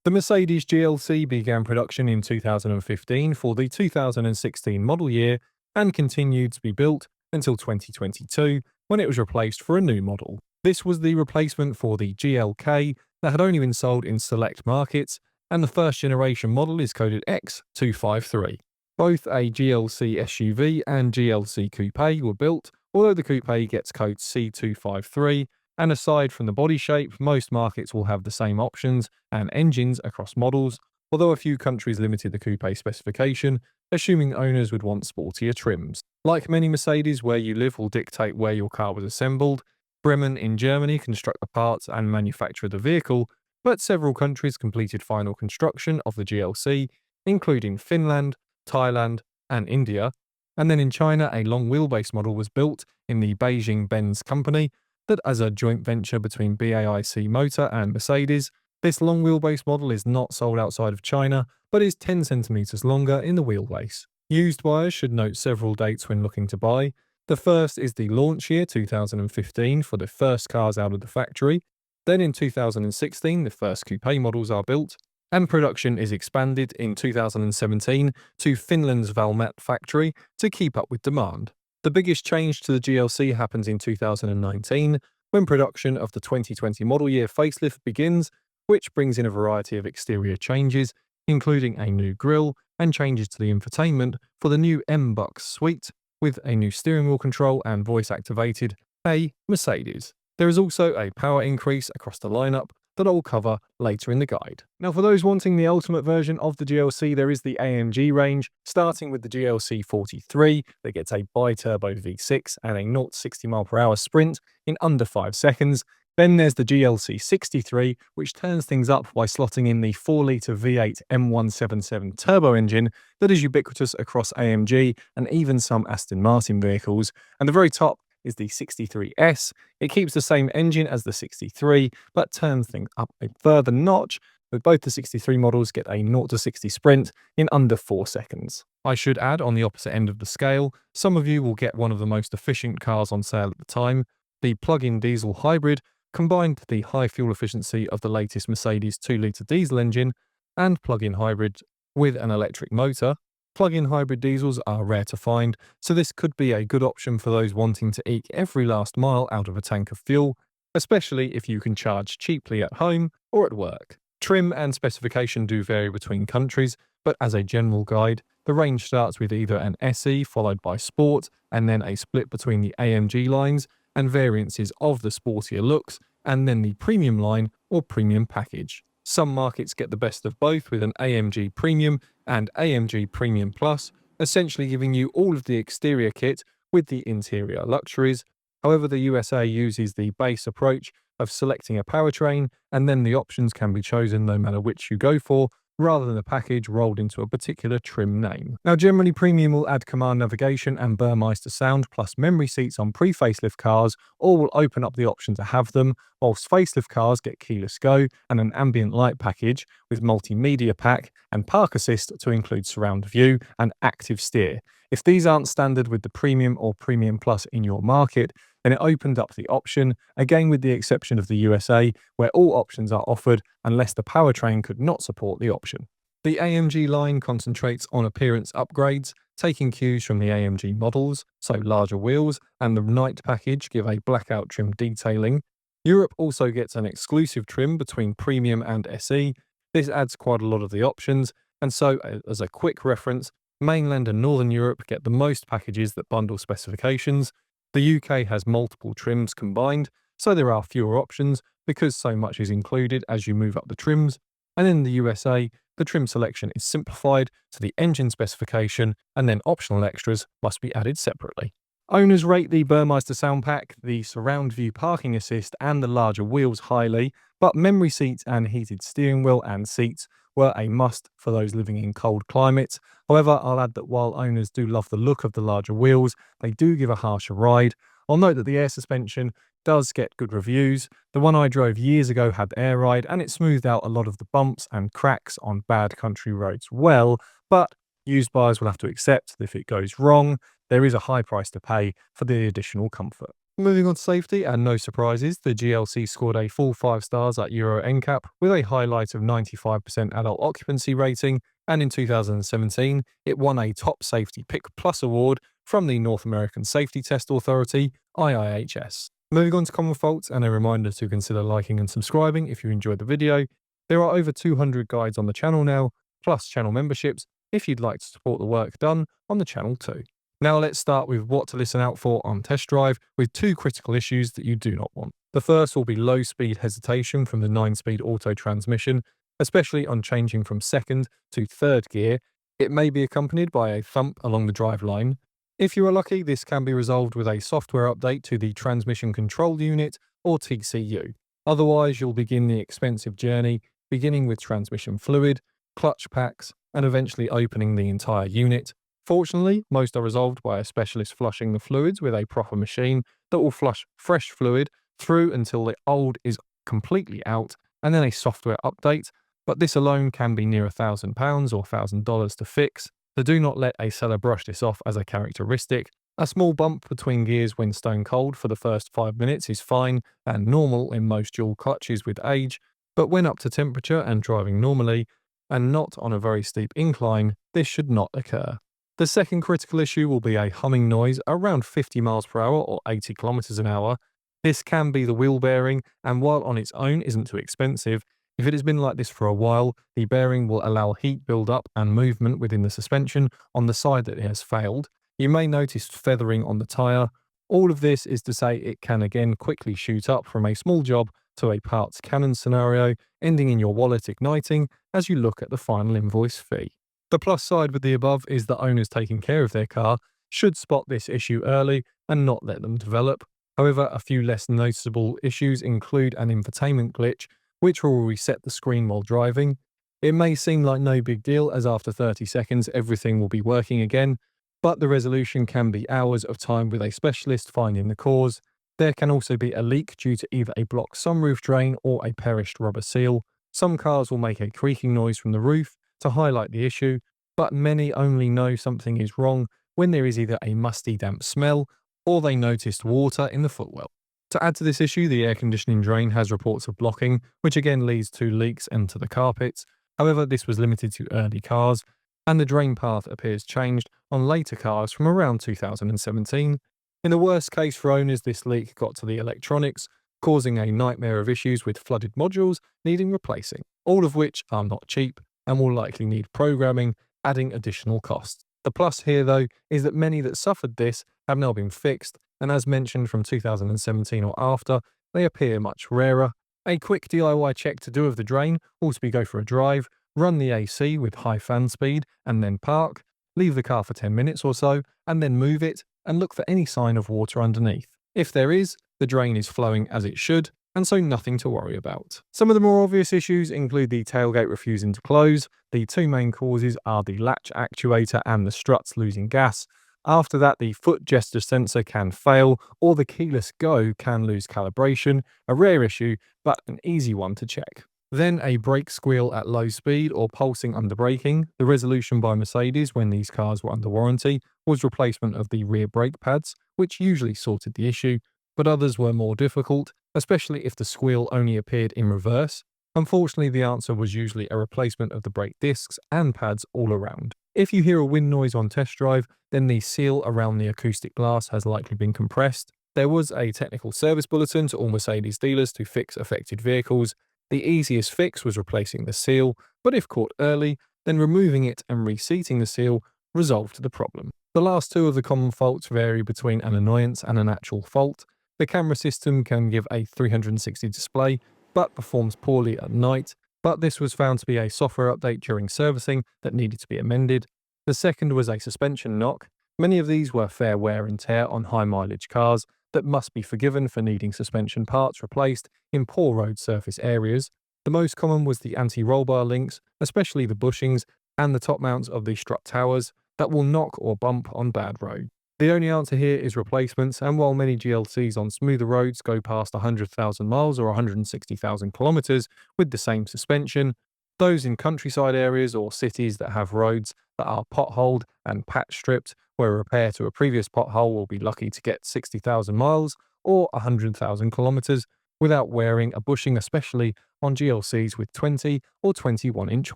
The Mercedes GLC began production in 2015 for the 2016 model year and continued to be built until 2022 when it was replaced for a new model. This was the replacement for the GLK that had only been sold in select markets, and the first generation model is coded X253. Both a GLC SUV and GLC Coupe were built, although the Coupe gets code C253, and aside from the body shape, most markets will have the same options and engines across models, although a few countries limited the coupe specification, assuming owners would want sportier trims. Like many Mercedes, where you live will dictate where your car was assembled. Bremen in Germany construct the parts and manufacture the vehicle, but several countries completed final construction of the GLC, including Finland, Thailand, and India. And then in China, a long wheelbase model was built in the Beijing Benz company, that as a joint venture between BAIC Motor and Mercedes. This long wheelbase model is not sold outside of China, but is 10 centimeters longer in the wheelbase. Used buyers should note several dates when looking to buy. The first is the launch year 2015 for the first cars out of the factory. Then in 2016, the first coupe models are built, and production is expanded in 2017 to Finland's Valmet factory to keep up with demand. The biggest change to the GLC happens in 2019, when production of the 2020 model year facelift begins, which brings in a variety of exterior changes, including a new grille and changes to the infotainment for the new M-Bux suite, with a new steering wheel control and voice-activated A Mercedes. There is also a power increase across the lineup that I will cover later in the guide. Now, for those wanting the ultimate version of the GLC, there is the AMG range, starting with the GLC 43 that gets a bi-turbo V6 and a 0-60 mph sprint in under 5 seconds. Then there's the GLC 63, which turns things up by slotting in the 4-litre V8 M177 turbo engine that is ubiquitous across AMG and even some Aston Martin vehicles. And the very top is the 63S. It keeps the same engine as the 63, but turns things up a further notch, with both the 63 models get a 0-60 sprint in under 4 seconds. I should add, on the opposite end of the scale, some of you will get one of the most efficient cars on sale at the time, the plug-in diesel hybrid, combined with the high fuel efficiency of the latest Mercedes 2-litre diesel engine and plug-in hybrid with an electric motor. Plug-in hybrid diesels are rare to find, so this could be a good option for those wanting to eke every last mile out of a tank of fuel, especially if you can charge cheaply at home or at work. Trim and specification do vary between countries, but as a general guide, the range starts with either an SE followed by Sport, and then a split between the AMG lines and variances of the sportier looks, and then the Premium line or Premium package. Some markets get the best of both with an AMG Premium and AMG Premium Plus, essentially giving you all of the exterior kit with the interior luxuries. However, the USA uses the base approach of selecting a powertrain, and then the options can be chosen no matter which you go for, rather than a package rolled into a particular trim name. Now, generally, Premium will add command navigation and Burmeister sound plus memory seats on pre-facelift cars, or will open up the option to have them, whilst facelift cars get keyless go and an ambient light package with multimedia pack and park assist to include surround view and active steer. If these aren't standard with the Premium or Premium Plus in your market, then it opened up the option, again with the exception of the USA, where all options are offered unless the powertrain could not support the option. The AMG line concentrates on appearance upgrades, taking cues from the AMG models, so larger wheels and the night package give a blackout trim detailing. Europe also gets an exclusive trim between Premium and SE. This adds quite a lot of the options, and so as a quick reference, mainland and Northern Europe get the most packages that bundle specifications. The UK has multiple trims combined, so there are fewer options because so much is included as you move up the trims. And in the USA, the trim selection is simplified to the engine specification, and then optional extras must be added separately. Owners rate the Burmeister sound pack, the surround view parking assist, and the larger wheels highly, but memory seats and heated steering wheel and seats were a must for those living in cold climates. However, I'll add that while owners do love the look of the larger wheels, they do give a harsher ride. I'll note that the air suspension does get good reviews. The one I drove years ago had air ride, and it smoothed out a lot of the bumps and cracks on bad country roads well, but used buyers will have to accept that if it goes wrong, there is a high price to pay for the additional comfort. Moving on to safety, and no surprises, the GLC scored a full 5 stars at Euro NCAP with a highlight of 95% adult occupancy rating, and in 2017 it won a Top Safety Pick Plus award from the North American Safety Test Authority, IIHS. Moving on to common faults, and a reminder to consider liking and subscribing if you enjoyed the video. There are over 200 guides on the channel now, plus channel memberships if you'd like to support the work done on the channel too. Now let's start with what to listen out for on test drive, with 2 critical issues that you do not want. The first will be low speed hesitation from the 9-speed auto transmission, especially on changing from 2nd to 3rd gear. It may be accompanied by a thump along the drive line. If you are lucky, this can be resolved with a software update to the transmission control unit or TCU. Otherwise, you'll begin the expensive journey, beginning with transmission fluid, clutch packs, and eventually opening the entire unit. Fortunately, most are resolved by a specialist flushing the fluids with a proper machine that will flush fresh fluid through until the old is completely out, and then a software update, but this alone can be near £1,000 or $1,000 to fix, so do not let a seller brush this off as a characteristic. A small bump between gears when stone cold for the first 5 minutes is fine and normal in most dual clutches with age, but when up to temperature and driving normally, and not on a very steep incline, this should not occur. The second critical issue will be a humming noise around 50 miles per hour or 80 kilometers an hour. This can be the wheel bearing, and while on its own isn't too expensive, if it has been like this for a while, the bearing will allow heat build up and movement within the suspension on the side that it has failed. You may notice feathering on the tyre. All of this is to say it can again quickly shoot up from a small job to a parts cannon scenario, ending in your wallet igniting as you look at the final invoice fee. The plus side with the above is that owners taking care of their car should spot this issue early and not let them develop. However, a few less noticeable issues include an infotainment glitch, which will reset the screen while driving. It may seem like no big deal, as after 30 seconds everything will be working again, but the resolution can be hours of time with a specialist finding the cause. There can also be a leak due to either a blocked sunroof drain or a perished rubber seal. Some cars will make a creaking noise from the roof to highlight the issue, but many only know something is wrong when there is either a musty damp smell or they noticed water in the footwell. To add to this issue, the air conditioning drain has reports of blocking, which again leads to leaks into the carpets. However, this was limited to early cars, and the drain path appears changed on later cars from around 2017. In the worst case for owners, this leak got to the electronics, causing a nightmare of issues with flooded modules needing replacing, all of which are not cheap and will likely need programming, adding additional costs. The plus here, though, is that many that suffered this have now been fixed, and as mentioned from 2017 or after, they appear much rarer. A quick DIY check to do of the drain will be go for a drive, run the AC with high fan speed, and then park, leave the car for 10 minutes or so, and then move it, and look for any sign of water underneath. If there is, the drain is flowing as it should, and so nothing to worry about. Some of the more obvious issues include the tailgate refusing to close. The 2 main causes are the latch actuator and the struts losing gas. After that, the foot gesture sensor can fail, or the keyless go can lose calibration, a rare issue, but an easy one to check. Then a brake squeal at low speed or pulsing under braking. The resolution by Mercedes when these cars were under warranty was replacement of the rear brake pads, which usually sorted the issue, but others were more difficult, especially if the squeal only appeared in reverse. Unfortunately, the answer was usually a replacement of the brake discs and pads all around. If you hear a wind noise on test drive, then the seal around the acoustic glass has likely been compressed. There was a technical service bulletin to all Mercedes dealers to fix affected vehicles. The easiest fix was replacing the seal, but if caught early, then removing it and reseating the seal resolved the problem. The last 2 of the common faults vary between an annoyance and an actual fault. The camera system can give a 360 display, but performs poorly at night, but this was found to be a software update during servicing that needed to be amended. The second was a suspension knock. Many of these were fair wear and tear on high mileage cars that must be forgiven for needing suspension parts replaced in poor road surface areas. The most common was the anti-roll bar links, especially the bushings and the top mounts of the strut towers that will knock or bump on bad road. The only answer here is replacements, and while many GLCs on smoother roads go past 100,000 miles or 160,000 kilometers with the same suspension, those in countryside areas or cities that have roads that are potholed and patch stripped, where a repair to a previous pothole will be lucky to get 60,000 miles or 100,000 kilometers without wearing a bushing, especially on GLCs with 20 or 21-inch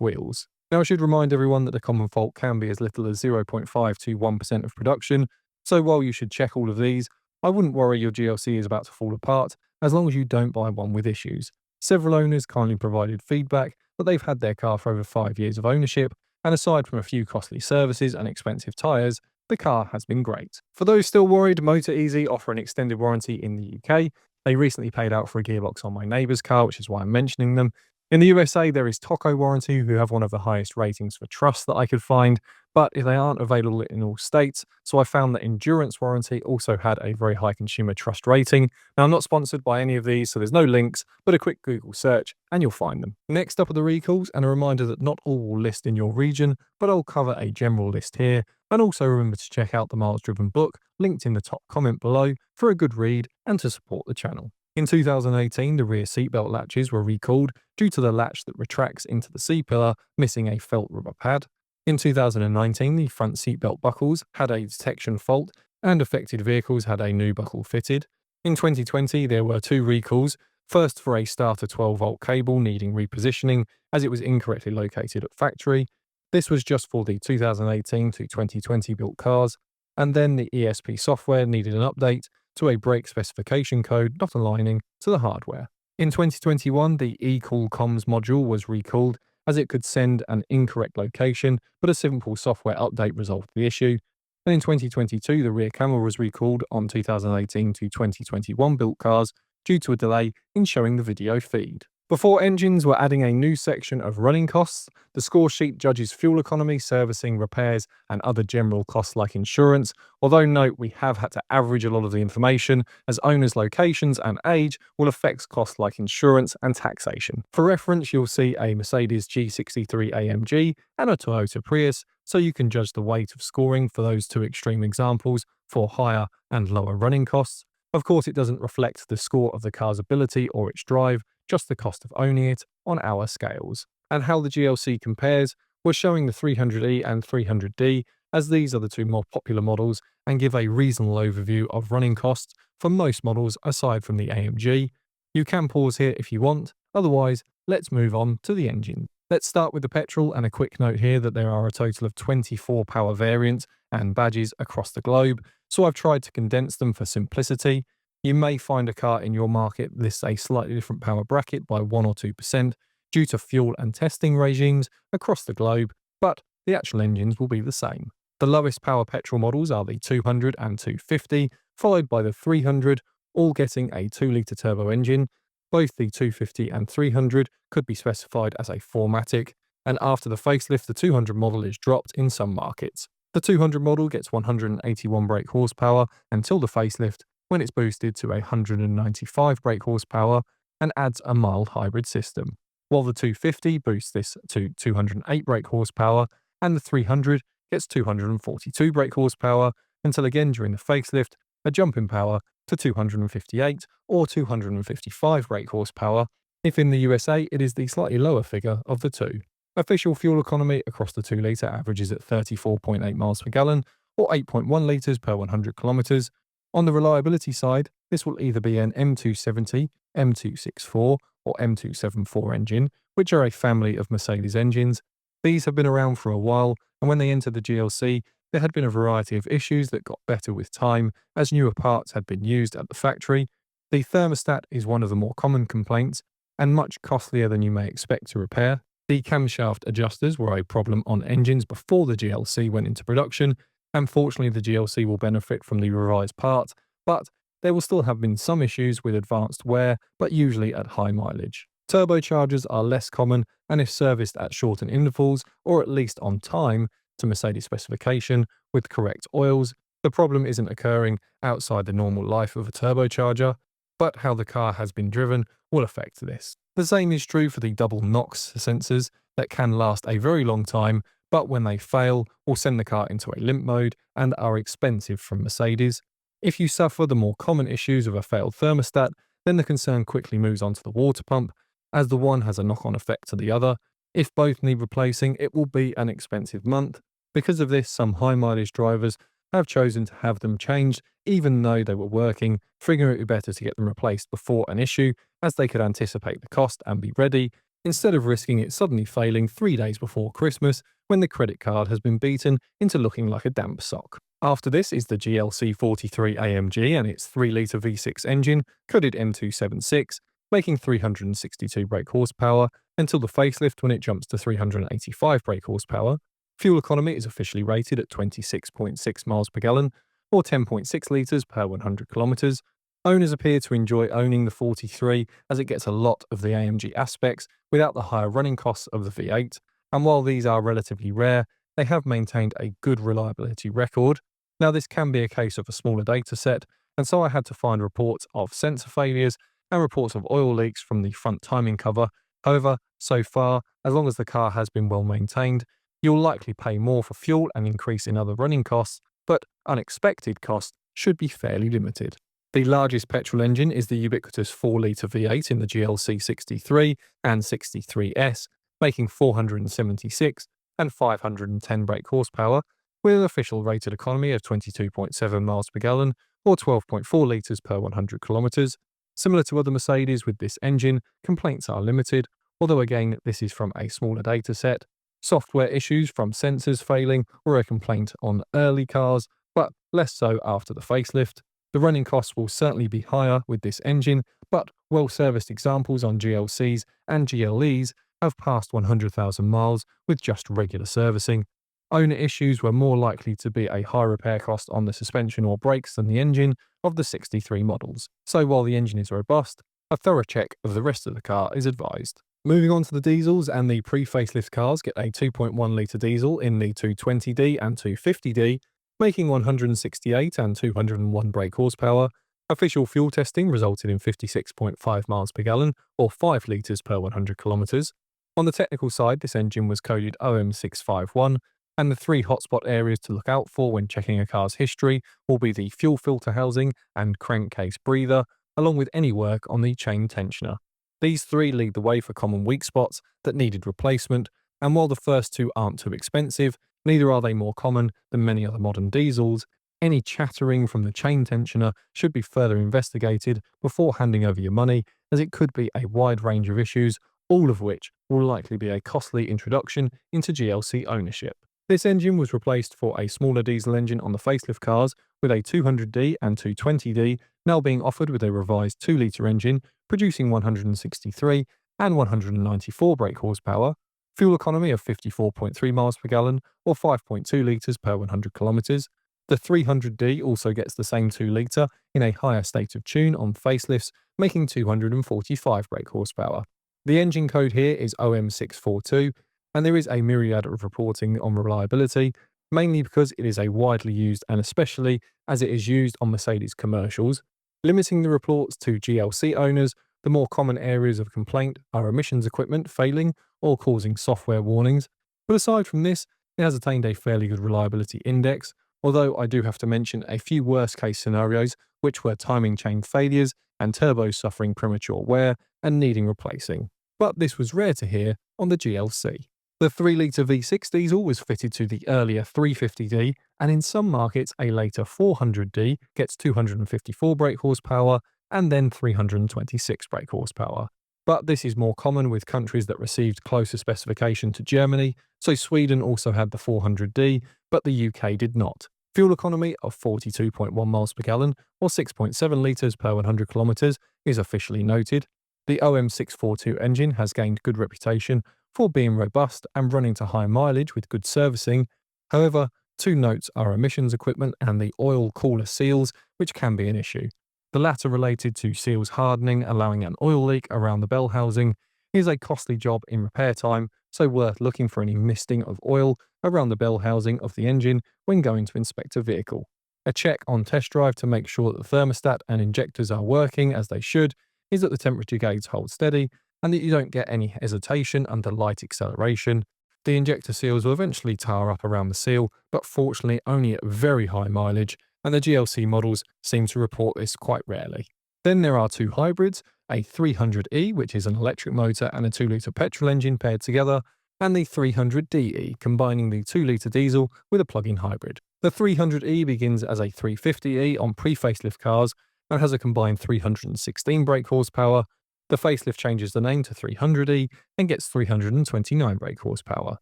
wheels. Now, I should remind everyone that the common fault can be as little as 0.5 to 1% of production, so while you should check all of these, I wouldn't worry your GLC is about to fall apart as long as you don't buy one with issues. Several owners kindly provided feedback that they've had their car for over 5 years of ownership, and aside from a few costly services and expensive tyres, the car has been great. For those still worried, Motor Easy offer an extended warranty in the UK. They recently paid out for a gearbox on my neighbour's car, which is why I'm mentioning them. In the USA, there is Toco Warranty, who have one of the highest ratings for trust that I could find, but they aren't available in all states, so I found that Endurance Warranty also had a very high consumer trust rating. Now, I'm not sponsored by any of these, so there's no links, but a quick Google search and you'll find them. Next up are the recalls, and a reminder that not all will list in your region, but I'll cover a general list here. And also remember to check out the Miles Driven book, linked in the top comment below, for a good read and to support the channel. In 2018, the rear seatbelt latches were recalled due to the latch that retracts into the C-pillar, missing a felt rubber pad. In 2019, the front seatbelt buckles had a detection fault, and affected vehicles had a new buckle fitted. In 2020, there were 2 recalls, first for a starter 12-volt cable needing repositioning as it was incorrectly located at factory. This was just for the 2018 to 2020 built cars, and then the ESP software needed an update to a brake specification code not aligning to the hardware. In 2021, the eCall comms module was recalled as it could send an incorrect location, but a simple software update resolved the issue. And in 2022, the rear camera was recalled on 2018 to 2021 built cars due to a delay in showing the video feed. Before engines, we're adding a new section of running costs. The score sheet judges fuel economy, servicing, repairs, and other general costs like insurance. Although note, we have had to average a lot of the information as owners' locations and age will affect costs like insurance and taxation. For reference, you'll see a Mercedes G63 AMG and a Toyota Prius, so you can judge the weight of scoring for those 2 extreme examples for higher and lower running costs. Of course, it doesn't reflect the score of the car's ability or its drive, just the cost of owning it on our scales. And how the GLC compares, we're showing the 300e and 300d, as these are the 2 more popular models and give a reasonable overview of running costs for most models aside from the AMG. You can pause here if you want, otherwise let's move on to the engine. Let's start with the petrol, and a quick note here that there are a total of 24 power variants and badges across the globe, so I've tried to condense them for simplicity. You may find a car in your market lists a slightly different power bracket by 1 or 2% due to fuel and testing regimes across the globe, but the actual engines will be the same. The lowest power petrol models are the 200 and 250, followed by the 300, all getting a 2-litre turbo engine. Both the 250 and 300 could be specified as a 4MATIC, and after the facelift, the 200 model is dropped in some markets. The 200 model gets 181 brake horsepower until the facelift, when it's boosted to 195 brake horsepower and adds a mild hybrid system, while the 250 boosts this to 208 brake horsepower and the 300 gets 242 brake horsepower until again during the facelift, a jump in power to 258 or 255 brake horsepower, if in the USA it is the slightly lower figure of the 2. Official fuel economy across the 2-litre averages at 34.8 miles per gallon or 8.1 litres per 100 kilometres. On the reliability side, this will either be an M270, M264 or M274 engine, which are a family of Mercedes engines. These have been around for a while, and when they entered the GLC, there had been a variety of issues that got better with time as newer parts had been used at the factory. The thermostat is one of the more common complaints and much costlier than you may expect to repair. The camshaft adjusters were a problem on engines before the GLC went into production, and fortunately the GLC will benefit from the revised part, but there will still have been some issues with advanced wear, but usually at high mileage. Turbochargers are less common, and if serviced at shortened intervals or at least on time to Mercedes specification with correct oils, the problem isn't occurring outside the normal life of a turbocharger, but how the car has been driven will affect this. The same is true for the double NOx sensors that can last a very long time, but when they fail, will send the car into a limp mode and are expensive from Mercedes. If you suffer the more common issues of a failed thermostat, then the concern quickly moves on to the water pump, as the one has a knock-on effect to the other. If both need replacing, it will be an expensive month. Because of this, some high-mileage drivers have chosen to have them changed even though they were working, figuring it would be better to get them replaced before an issue, as they could anticipate the cost and be ready, instead of risking it suddenly failing 3 days before Christmas when the credit card has been beaten into looking like a damp sock. After this is the GLC 43 AMG and its 3-litre V6 engine, coded M276, making 362 brake horsepower until the facelift when it jumps to 385 brake horsepower. Fuel economy is officially rated at 26.6 miles per gallon, or 10.6 litres per 100 kilometres. Owners appear to enjoy owning the 43 as it gets a lot of the AMG aspects without the higher running costs of the V8, and while these are relatively rare, they have maintained a good reliability record. Now, this can be a case of a smaller data set, and so I had to find reports of sensor failures and reports of oil leaks from the front timing cover. However, so far, as long as the car has been well maintained, you'll likely pay more for fuel and increase in other running costs, but unexpected costs should be fairly limited. The largest petrol engine is the ubiquitous 4-litre V8 in the GLC 63 and 63S, making 476 and 510 brake horsepower, with an official rated economy of 22.7 miles per gallon or 12.4 litres per 100 kilometres. Similar to other Mercedes with this engine, complaints are limited, although again this is from a smaller data set. Software issues from sensors failing were a complaint on early cars, but less so after the facelift. The running costs will certainly be higher with this engine, but well-serviced examples on GLCs and GLEs have passed 100,000 miles with just regular servicing. Owner issues were more likely to be a high repair cost on the suspension or brakes than the engine of the 63 models. So while the engine is robust, a thorough check of the rest of the car is advised. Moving on to the diesels, and the pre-facelift cars get a 2.1-litre diesel in the 220D and 250D, making 168 and 201 brake horsepower. Official fuel testing resulted in 56.5 miles per gallon, or 5 litres per 100 kilometres. On the technical side, this engine was coded OM651, and the 3 hotspot areas to look out for when checking a car's history will be the fuel filter housing and crankcase breather, along with any work on the chain tensioner. These 3 lead the way for common weak spots that needed replacement, and while the first 2 aren't too expensive, neither are they more common than many other modern diesels. Any chattering from the chain tensioner should be further investigated before handing over your money, as it could be a wide range of issues, all of which will likely be a costly introduction into GLC ownership. This engine was replaced for a smaller diesel engine on the facelift cars, with a 200D and 220D now being offered with a revised 2-litre engine, producing 163 and 194 brake horsepower, fuel economy of 54.3 miles per gallon or 5.2 litres per 100 kilometres. The 300D also gets the same 2-litre in a higher state of tune on facelifts, making 245 brake horsepower. The engine code here is OM642, and there is a myriad of reporting on reliability, mainly because it is a widely used and especially as it is used on Mercedes commercials. Limiting the reports to GLC owners, the more common areas of complaint are emissions equipment failing or causing software warnings. But aside from this, it has attained a fairly good reliability index, although I do have to mention a few worst case scenarios, which were timing chain failures and turbos suffering premature wear and needing replacing. But this was rare to hear on the GLC. The 3-litre V6 diesel was fitted to the earlier 350D, and in some markets a later 400D gets 254 brake horsepower and then 326 brake horsepower. But this is more common with countries that received closer specification to Germany, so Sweden also had the 400D, but the UK did not. Fuel economy of 42.1 miles per gallon or 6.7 litres per 100 kilometres is officially noted. The OM642 engine has gained good reputation for being robust and running to high mileage with good servicing. However, 2 notes are emissions equipment and the oil cooler seals, which can be an issue. The latter related to seals hardening, allowing an oil leak around the bell housing, is a costly job in repair time, so worth looking for any misting of oil around the bell housing of the engine when going to inspect a vehicle. A check on test drive to make sure that the thermostat and injectors are working as they should is that the temperature gauge holds steady and that you don't get any hesitation under light acceleration. The injector seals will eventually tar up around the seal, but fortunately only at very high mileage, and the GLC models seem to report this quite rarely. Then there are 2 hybrids, a 300E, which is an electric motor and a 2-litre petrol engine paired together, and the 300DE, combining the 2-litre diesel with a plug-in hybrid. The 300e begins as a 350e on pre-facelift cars and has a combined 316 brake horsepower. The facelift changes the name to 300e and gets 329 brake horsepower.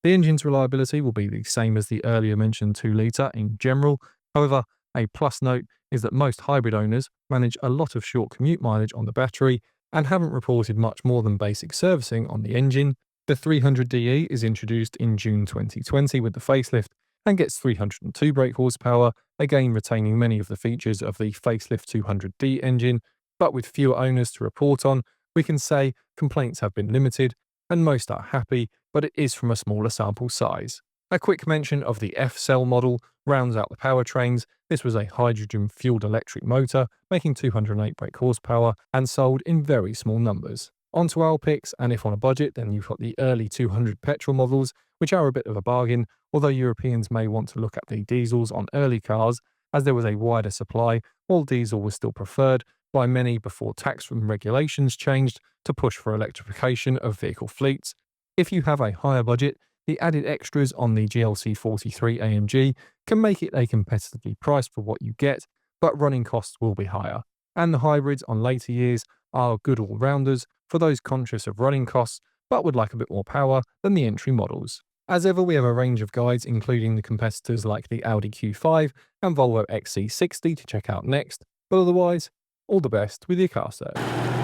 The engine's reliability will be the same as the earlier mentioned 2-litre in general. However, a plus note is that most hybrid owners manage a lot of short commute mileage on the battery and haven't reported much more than basic servicing on the engine. The 300DE is introduced in June 2020 with the facelift and gets 302 brake horsepower, again retaining many of the features of the facelift 200D engine, but with fewer owners to report on. We can say complaints have been limited and most are happy, but it is from a smaller sample size. A quick mention of the F-Cell model rounds out the powertrains. This was a hydrogen-fueled electric motor, making 208 brake horsepower and sold in very small numbers. Onto our picks, and if on a budget, then you've got the early 200 petrol models, which are a bit of a bargain, although Europeans may want to look at the diesels on early cars, as there was a wider supply, while diesel was still preferred by many before tax and regulations changed to push for electrification of vehicle fleets. If you have a higher budget, the added extras on the GLC 43 AMG can make it a competitively priced for what you get, but running costs will be higher. And the hybrids on later years are good all-rounders for those conscious of running costs, but would like a bit more power than the entry models. As ever, we have a range of guides, including the competitors like the Audi Q5 and Volvo XC60 to check out next, but otherwise, all the best with your car search.